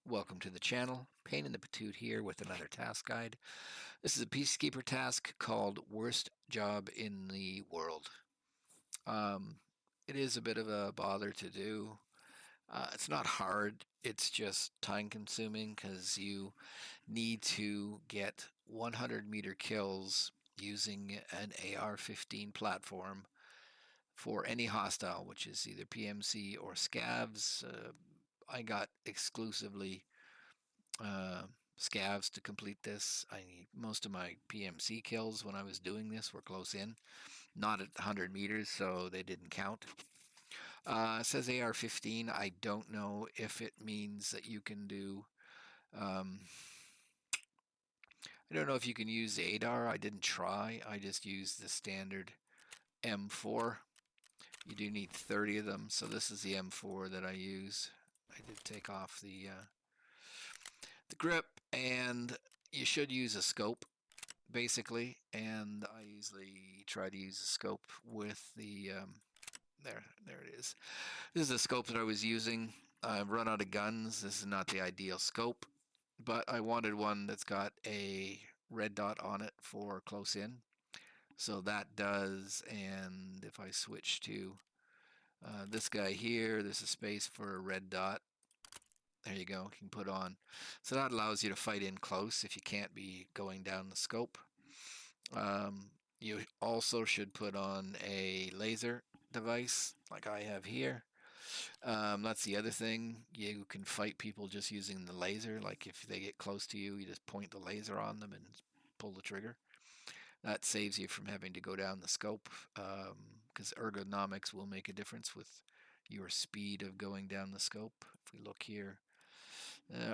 Welcome to the channel. Pain in the Patoot here with another task guide. This is a Peacekeeper task called Worst Job in the World. It is a bit of a bother to do. It's not hard, it's just time consuming because you need to get 100-meter kills using an AR-15 platform for any hostile, which is either PMC or scavs. I got exclusively scavs to complete this. I need most of my PMC kills when I was doing this were close in, not at 100 meters, so they didn't count. It says AR-15. I don't know if it means that you can do. I don't know if you can use the ADAR. I didn't try. I just used the standard M4. You do need 30 of them, so this is the M4 that I use. I did take off the grip, and you should use a scope basically, and I usually try to use a scope with the there it is. This is the scope that I was using. I've run out of guns. This is not the ideal scope, but I wanted one that's got a red dot on it for close in, so that does. And if I switch to this guy here, there's a space for a red dot. There you go, you can put on. So that allows you to fight in close if you can't be going down the scope. You also should put on a laser device like I have here. That's the other thing. You can fight people just using the laser. Like if they get close to you, you just point the laser on them and pull the trigger. That saves you from having to go down the scope, because ergonomics will make a difference with your speed of going down the scope. If we look here,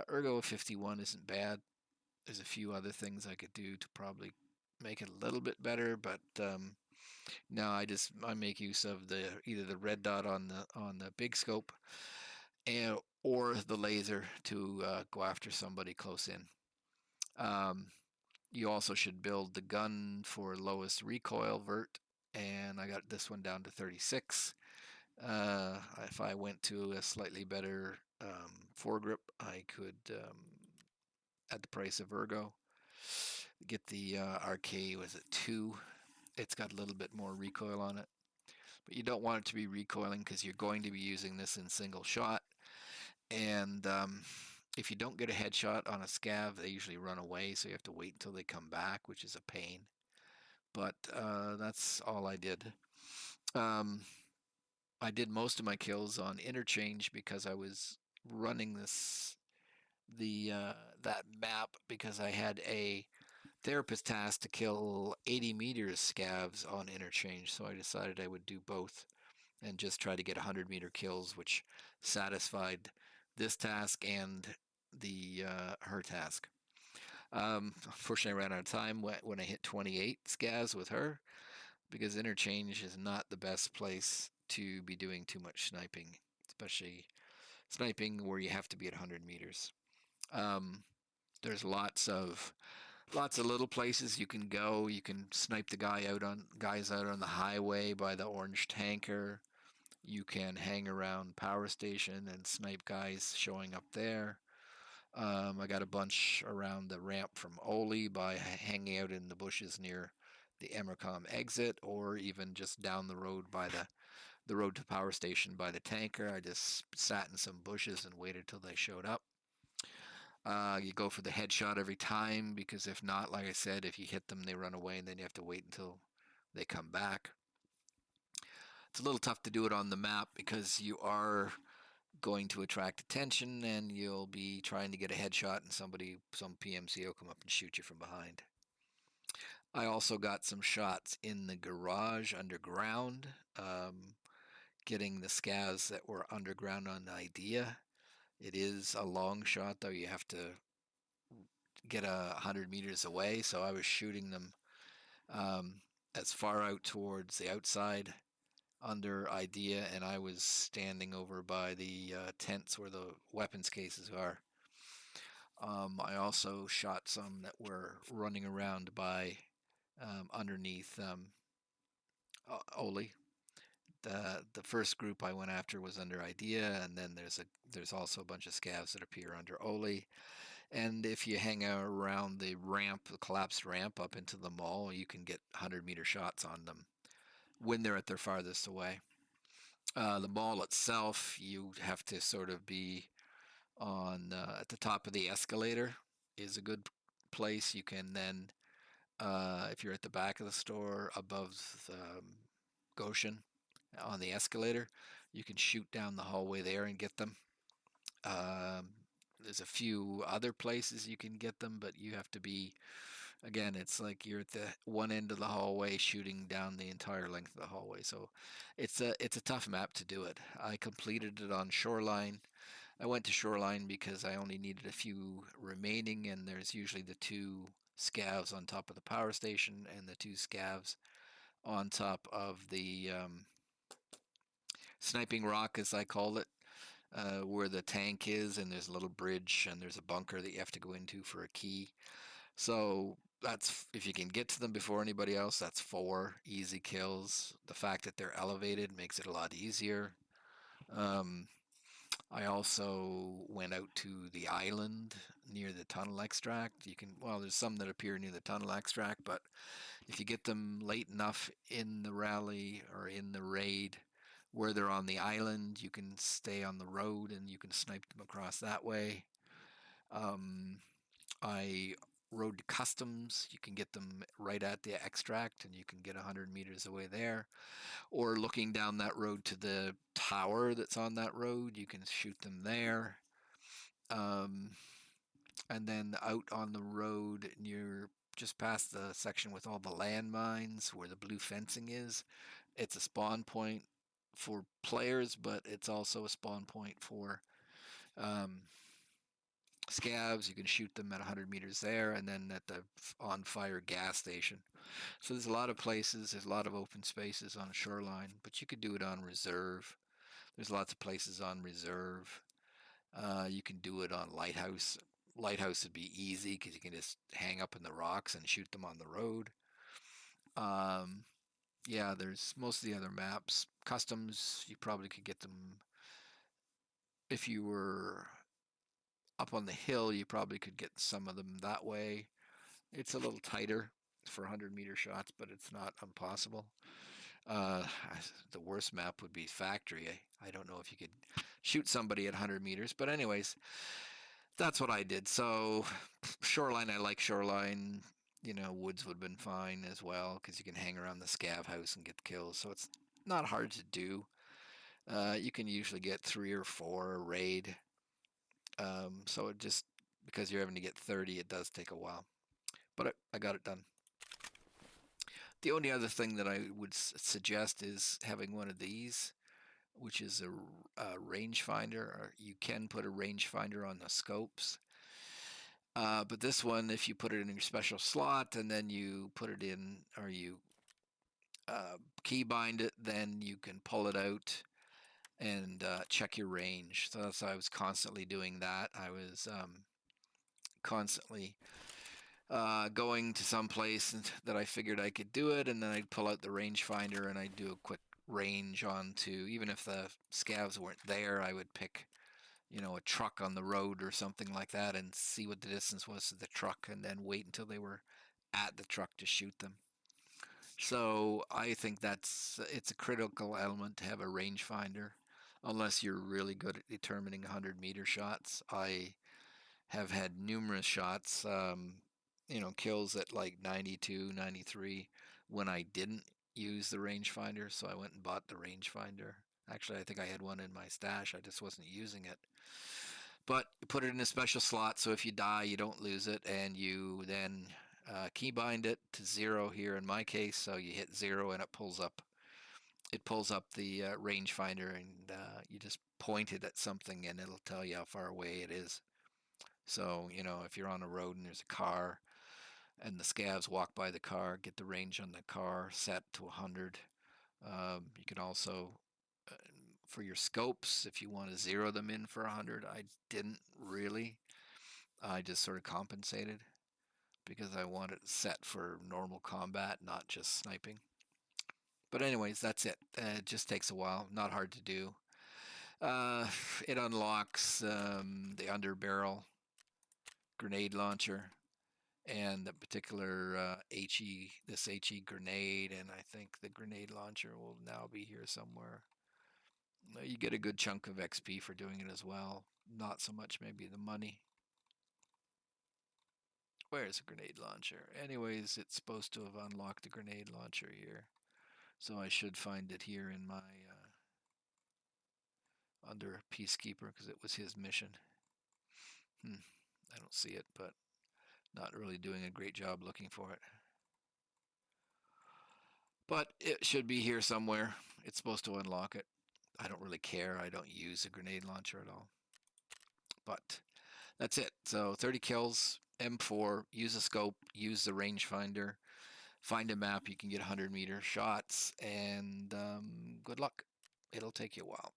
Ergo 51 isn't bad. There's a few other things I could do to probably make it a little bit better, but no, I make use of the either the red dot on the big scope, and or the laser to go after somebody close in. Um, you also should build the gun for lowest recoil vert, and I got this one down to 36. If I went to a slightly better foregrip, I could, at the price of Ergo, get the RK was at 2. It's got a little bit more recoil on it, but you don't want it to be recoiling because you're going to be using this in single shot. And if you don't get a headshot on a scav, they usually run away, so you have to wait until they come back, which is a pain. But that's all I did. Um, I did most of my kills on interchange because I was running that map because I had a therapist task to kill 80 meters scavs on interchange, so I decided I would do both and just try to get 100-meter kills, which satisfied this task and the her task. Unfortunately, I ran out of time when I hit 28 scavs with her because interchange is not the best place to be doing too much sniping, especially sniping where you have to be at 100 meters. Um, there's lots of little places you can go. You can snipe the guys out on the highway by the orange tanker. You can hang around power station and snipe guys showing up there. I got a bunch around the ramp from Oli by hanging out in the bushes near the Emercom exit, or even just down the road by the road to power station by the tanker. I just sat in some bushes and waited till they showed up. You go for the headshot every time because if not, like I said, if you hit them, they run away and then you have to wait until they come back. It's a little tough to do it on the map because you are going to attract attention and you'll be trying to get a headshot and some PMC will come up and shoot you from behind. I also got some shots in the garage underground, getting the scavs that were underground on the idea. It is a long shot though. You have to get 100 meters away, so I was shooting them as far out towards the outside under idea, and I was standing over by the tents where the weapons cases are. I also shot some that were running around by underneath Oli. The first group I went after was under idea, and then there's also a bunch of scavs that appear under Oli. And if you hang around the ramp, the collapsed ramp up into the mall, you can get 100-meter shots on them when they're at their farthest away. The mall itself, you have to sort of be on at the top of the escalator is a good place. You can then, if you're at the back of the store above Goshen on the escalator, you can shoot down the hallway there and get them. Um, there's a few other places you can get them, but you have to be, again, it's like you're at the one end of the hallway shooting down the entire length of the hallway. So it's a tough map to do it. I completed it on Shoreline. I went to Shoreline because I only needed a few remaining, and there's usually the two scavs on top of the power station and the two scavs on top of the sniping rock, as I call it, where the tank is, and there's a little bridge, and there's a bunker that you have to go into for a key. So that's if you can get to them before anybody else, that's 4 easy kills. The fact that they're elevated makes it a lot easier. Um, I also went out to the island near the tunnel extract. Well, there's some that appear near the tunnel extract, but if you get them late enough in the rally or in the raid where they're on the island, you can stay on the road and you can snipe them across that way. Um, I rode to customs. You can get them right at the extract and you can get 100 meters away there. Or looking down that road to the tower that's on that road, you can shoot them there. Um, and then out on the road near just past the section with all the landmines where the blue fencing is, it's a spawn point for players, but it's also a spawn point for um, scavs. You can shoot them at 100 meters there, and then at the on fire gas station. So there's a lot of places, there's a lot of open spaces on Shoreline, but you could do it on reserve. There's lots of places on reserve. You can do it on Lighthouse. Lighthouse would be easy because you can just hang up in the rocks and shoot them on the road. Um, yeah, there's most of the other maps. Customs, you probably could get them if you were up on the hill. You probably could get some of them that way. It's a little tighter for 100-meter shots, but it's not impossible. Uh, the worst map would be Factory. I don't know if you could shoot somebody at 100 meters, but anyways, that's what I did. So Shoreline, I like Shoreline. Woods would have been fine as well because you can hang around the scav house and get kills. So it's not hard to do. You can usually get 3 or 4 a raid. So it just because you're having to get 30, it does take a while. But I got it done. The only other thing that I would suggest is having one of these, which is a rangefinder. Or you can put a rangefinder on the scopes. But this one, if you put it in your special slot and then you put it in, or you key bind it, then you can pull it out and check your range. So that's why I was constantly doing that. I was constantly going to some place that I figured I could do it, and then I'd pull out the rangefinder and I'd do a quick range onto, even if the scavs weren't there, I would pick a truck on the road or something like that and see what the distance was to the truck and then wait until they were at the truck to shoot them. So I think it's a critical element to have a rangefinder unless you're really good at determining 100-meter shots. I have had numerous shots, kills at like 92, 93 when I didn't use the rangefinder. So I went and bought the rangefinder. Actually, I think I had one in my stash. I just wasn't using it. But you put it in a special slot, so if you die, you don't lose it, and you then keybind it to 0 here in my case. So you hit 0, and it pulls up. It pulls up the rangefinder, and you just point it at something, and it'll tell you how far away it is. So if you're on a road and there's a car, and the scavs walk by the car, get the range on the car set to 100. You can also for your scopes, if you want to zero them in for 100. I didn't really. I just sort of compensated because I want it set for normal combat, not just sniping. But anyways, that's it. It just takes a while. Not hard to do. Uh, it unlocks the underbarrel grenade launcher and the particular HE grenade, and I think the grenade launcher will now be here somewhere. You get a good chunk of XP for doing it as well. Not so much maybe the money. Where's a grenade launcher? Anyways, it's supposed to have unlocked the grenade launcher here. So I should find it here in my under Peacekeeper because it was his mission. I don't see it, but not really doing a great job looking for it. But it should be here somewhere. It's supposed to unlock it. I don't really care. I don't use a grenade launcher at all. But that's it. So 30 kills, M4, use a scope, use the rangefinder, find a map you can get 100-meter shots, and good luck. It'll take you a while.